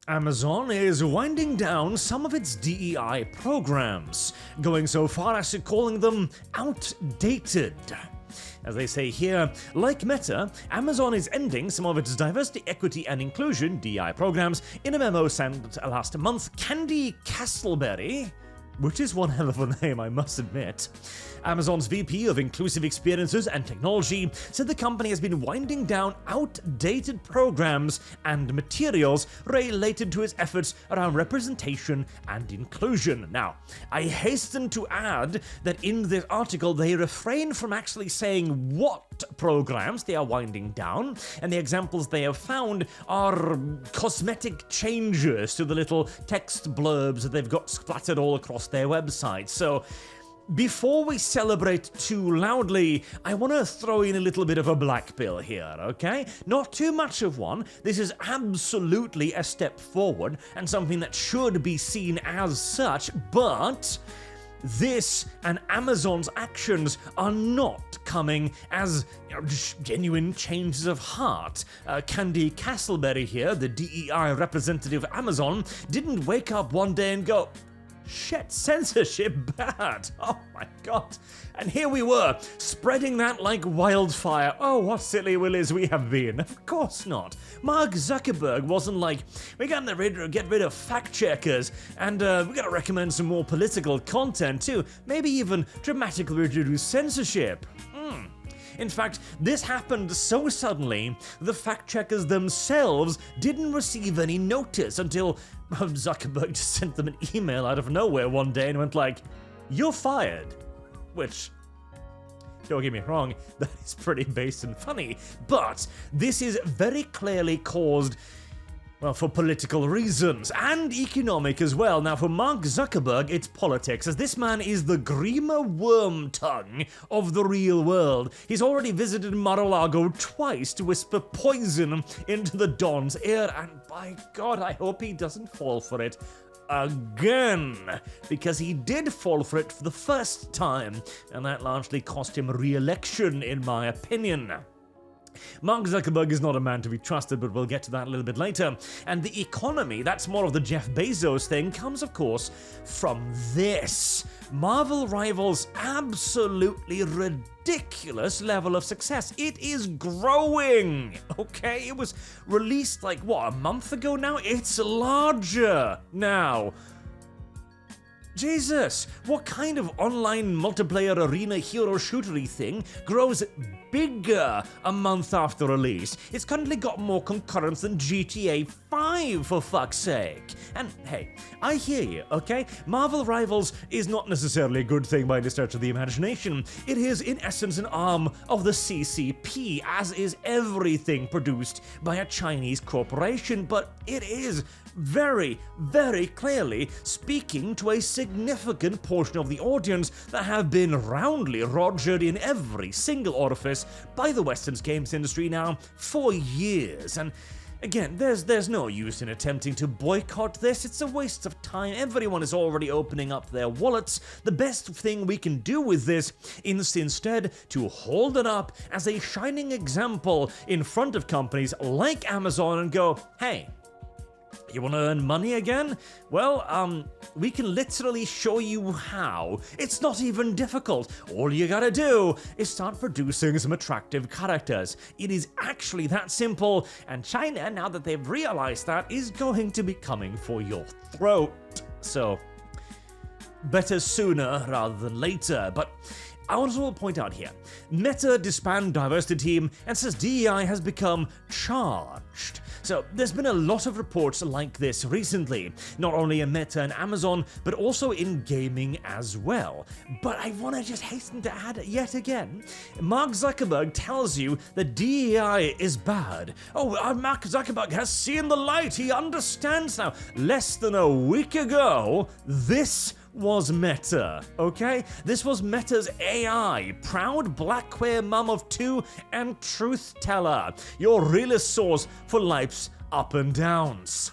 Amazon is winding down some of its DEI programs, going so far as to calling them outdated. As they say here, like Meta, Amazon is ending some of its diversity, equity, and inclusion (DEI) programs. In a memo sent last month, Candy Castleberry, which is one hell of a name, I must admit, Amazon's VP of Inclusive Experiences and Technology, said the company has been winding down outdated programs and materials related to its efforts around representation and inclusion. Now, I hasten to add that in this article they refrain from actually saying what programs they are winding down, and the examples they have found are cosmetic changes to the little text blurbs that they've got splattered all across their website. So, before we celebrate too loudly, I want to throw in a little bit of a black pill here, okay? Not too much of one. This is absolutely a step forward and something that should be seen as such, but this and Amazon's actions are not coming as just genuine changes of heart. Candy Castleberry here, the DEI representative of Amazon, didn't wake up one day and go, "Shit, censorship bad. Oh my god." And here we were, spreading that like wildfire. Oh, what silly willies we have been. Of course not. Mark Zuckerberg wasn't like, we gotta get rid of fact checkers, and we gotta recommend some more political content too. Maybe even dramatically reduce censorship. In fact, this happened so suddenly, the fact-checkers themselves didn't receive any notice until Zuckerberg just sent them an email out of nowhere one day and went like, "You're fired." Which, don't get me wrong, that is pretty base and funny, but this is very clearly caused, well, for political reasons, and economic as well. Now, for Mark Zuckerberg, it's politics, as this man is the Grima Wormtongue of the real world. He's already visited Mar-a-Lago twice to whisper poison into the Don's ear, and by God, I hope he doesn't fall for it again, because he did fall for it for the first time, and that largely cost him re-election, in my opinion. Mark Zuckerberg is not a man to be trusted, but we'll get to that a little bit later. And the economy, that's more of the Jeff Bezos thing, comes, of course, from this. Marvel Rivals' absolutely ridiculous level of success. It is growing, okay? It was released like, what, a month ago now? It's larger now. Jesus, what kind of online multiplayer arena hero shootery thing grows bigger a month after release? It's currently got more concurrence than GTA 5, for fuck's sake. And hey, I hear you, okay? Marvel Rivals is not necessarily a good thing by any stretch of the imagination. It is, in essence, an arm of the CCP, as is everything produced by a Chinese corporation, but it is very, very clearly speaking to a significant portion of the audience that have been roundly rogered in every single orifice by the Western games industry now for years. And again, there's no use in attempting to boycott this. It's a waste of time. Everyone is already opening up their wallets. The best thing we can do with this is instead to hold it up as a shining example in front of companies like Amazon and go, hey, you want to earn money again? Well, we can literally show you how. It's not even difficult. All you gotta do is start producing some attractive characters. It is actually that simple, and China, now that they've realized that, is going to be coming for your throat. So, better sooner rather than later, but I also will point out here, Meta disbanded diversity team and says DEI has become charged. So there's been a lot of reports like this recently, not only in Meta and Amazon, but also in gaming as well. But I want to just hasten to add yet again, Mark Zuckerberg tells you that DEI is bad. Oh, Mark Zuckerberg has seen the light, he understands now. Less than a week ago, this was Meta, okay? This was Meta's AI, proud black queer mum of two and truth teller, your realest source for life's up and downs.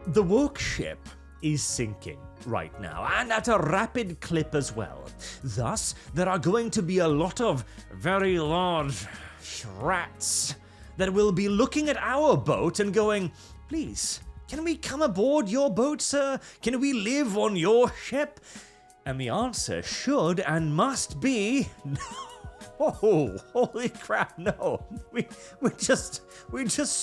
The woke ship is sinking right now, and at a rapid clip as well. Thus, there are going to be a lot of very large rats that will be looking at our boat and going, please, can we come aboard your boat, sir? Can we live on your ship? And the answer should and must be no. Oh, holy crap, no. We just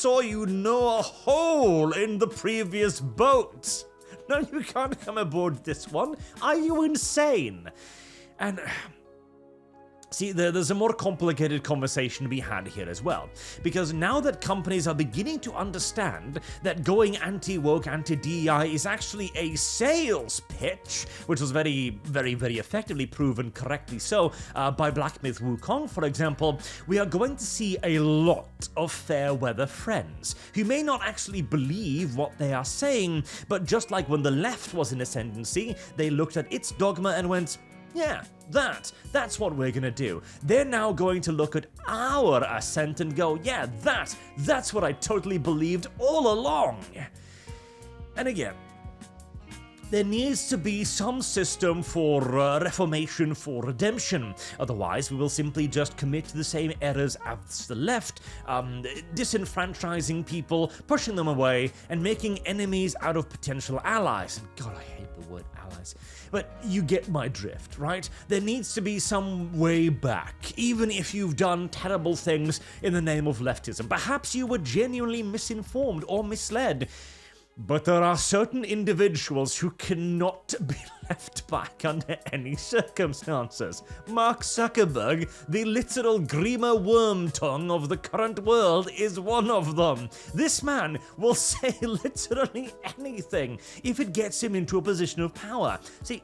saw you gnaw a hole in the previous boat. No, you can't come aboard this one. Are you insane? And see, there's a more complicated conversation to be had here as well, because now that companies are beginning to understand that going anti-woke, anti-DEI is actually a sales pitch, which was very, very, very effectively proven correctly so by Black Myth Wukong, for example, we are going to see a lot of fair weather friends who may not actually believe what they are saying, but just like when the left was in ascendancy, they looked at its dogma and went, yeah, that's what we're gonna do. They're now going to look at our ascent and go, yeah, that's what I totally believed all along. And again, there needs to be some system for reformation, for redemption. Otherwise, we will simply just commit the same errors as the left, disenfranchising people, pushing them away, and making enemies out of potential allies. And God, I hate the word allies. But you get my drift, right? There needs to be some way back, even if you've done terrible things in the name of leftism. Perhaps you were genuinely misinformed or misled. But there are certain individuals who cannot be left back under any circumstances. Mark Zuckerberg, the literal Grima Wormtongue of the current world, is one of them. This man will say literally anything if it gets him into a position of power. See,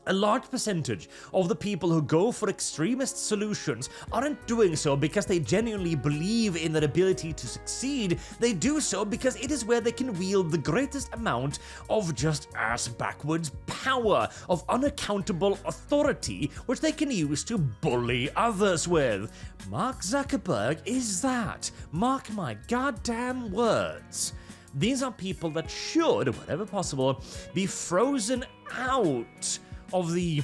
a large percentage of the people who go for extremist solutions aren't doing so because they genuinely believe in their ability to succeed. They do so because it is where they can wield the greatest amount of just ass-backwards power, of unaccountable authority, which they can use to bully others with. Mark Zuckerberg is that. Mark my goddamn words. These are people that should, whenever possible, be frozen out of the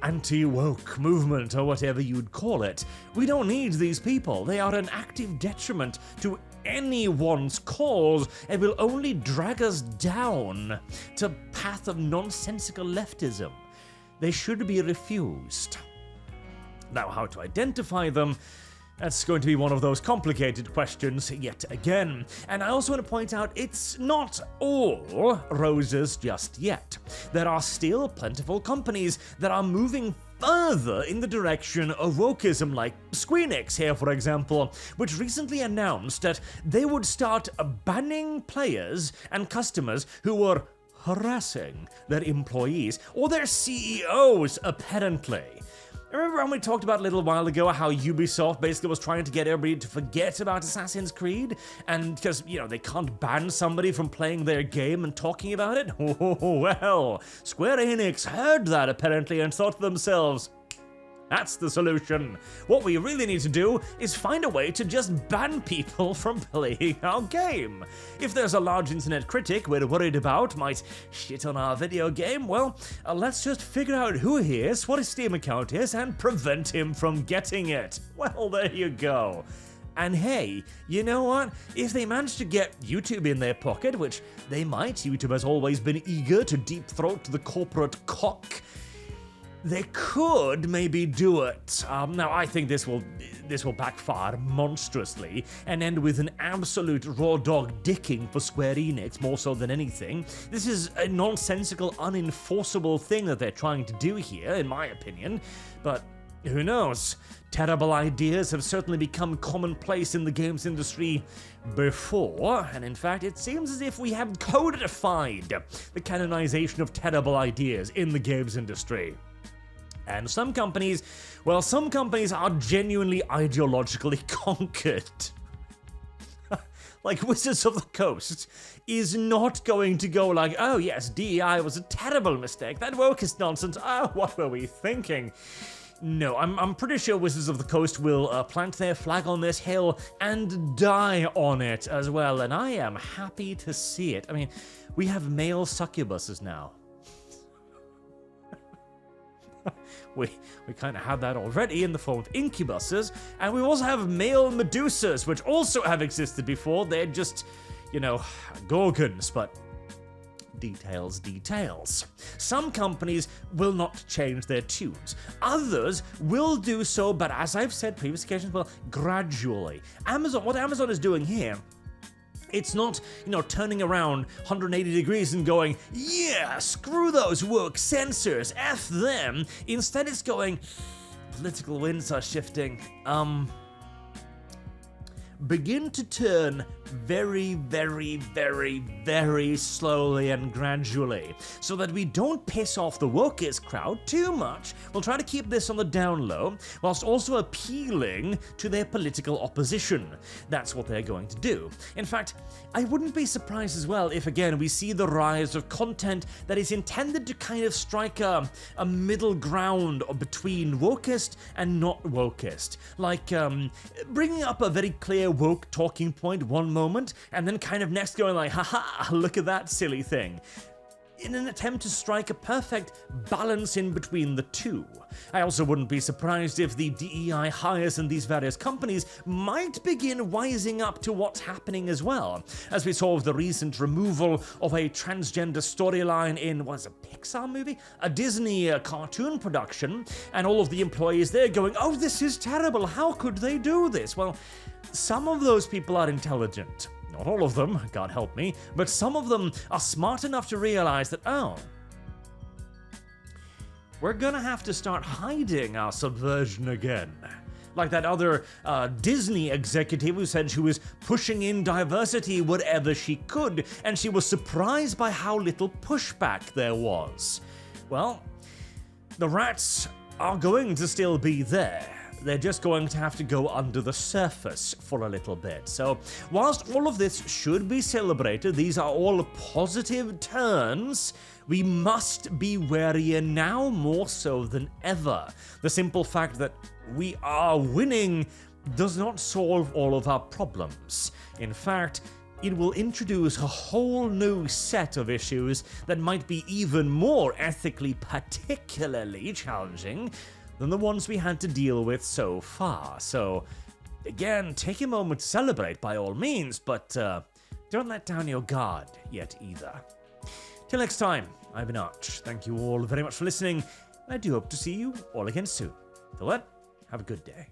anti-woke movement, or whatever you'd call it. We don't need these people. They are an active detriment to anyone's cause and will only drag us down to a path of nonsensical leftism. They should be refused. Now, how to identify them? That's going to be one of those complicated questions yet again. And I also want to point out it's not all roses just yet. There are still plentiful companies that are moving further in the direction of wokeism, like Squeenix here, for example, which recently announced that they would start banning players and customers who were harassing their employees or their CEOs, apparently. Remember when we talked about a little while ago how Ubisoft basically was trying to get everybody to forget about Assassin's Creed? And because, they can't ban somebody from playing their game and talking about it? Oh, well, Square Enix heard that apparently and thought to themselves, that's the solution. What we really need to do is find a way to just ban people from playing our game. If there's a large internet critic we're worried about might shit on our video game, well, let's just figure out who he is, what his Steam account is, and prevent him from getting it. Well, there you go. And hey, you know what? If they manage to get YouTube in their pocket, which they might, YouTube has always been eager to deep throat the corporate cock, they could maybe do it. Now, I think this will backfire monstrously and end with an absolute raw dog dicking for Square Enix more so than anything. This is a nonsensical, unenforceable thing that they're trying to do here, in my opinion. But who knows? Terrible ideas have certainly become commonplace in the games industry before, and in fact, it seems as if we have codified the canonization of terrible ideas in the games industry. And some companies are genuinely ideologically conquered. Like Wizards of the Coast is not going to go like, oh yes, DEI was a terrible mistake, that woke is nonsense, oh, what were we thinking? No, I'm pretty sure Wizards of the Coast will plant their flag on this hill and die on it as well, and I am happy to see it. I mean, we have male succubuses now. we kind of had that already in the form of incubuses, and we also have male medusas, which also have existed before. They're just, gorgons, but details. Some companies will not change their tunes. Others will do so, but as I've said previous occasions, well, gradually. What Amazon is doing here, it's not, turning around 180 degrees and going, yeah, screw those woke censors, F them. Instead, it's going, political winds are shifting. Begin to turn very, very, very, very slowly and gradually, so that we don't piss off the wokeist crowd too much. We'll try to keep this on the down low, whilst also appealing to their political opposition. That's what they're going to do. In fact, I wouldn't be surprised as well if, again, we see the rise of content that is intended to kind of strike a middle ground between wokeist and not wokeist. Like, bringing up a very clear woke talking point one moment, and then kind of next going like, haha, look at that silly thing, in an attempt to strike a perfect balance in between the two. I also wouldn't be surprised if the DEI hires in these various companies might begin wising up to what's happening as well, as we saw with the recent removal of a transgender storyline in, what is it, a Pixar movie? A Disney cartoon production, and all of the employees there going, oh, this is terrible, how could they do this? Well, some of those people are intelligent. Not all of them, God help me, but some of them are smart enough to realize that, we're gonna have to start hiding our subversion again. Like that other Disney executive who said she was pushing in diversity wherever she could, and she was surprised by how little pushback there was. Well, the rats are going to still be there. They're just going to have to go under the surface for a little bit. So, whilst all of this should be celebrated, these are all positive turns, we must be warier now more so than ever. The simple fact that we are winning does not solve all of our problems. In fact, it will introduce a whole new set of issues that might be even more ethically particularly challenging than the ones we had to deal with so far. So, again, take a moment to celebrate by all means, but don't let down your guard yet either. Till next time, I've been Arch. Thank you all very much for listening, and I do hope to see you all again soon. Till then, have a good day.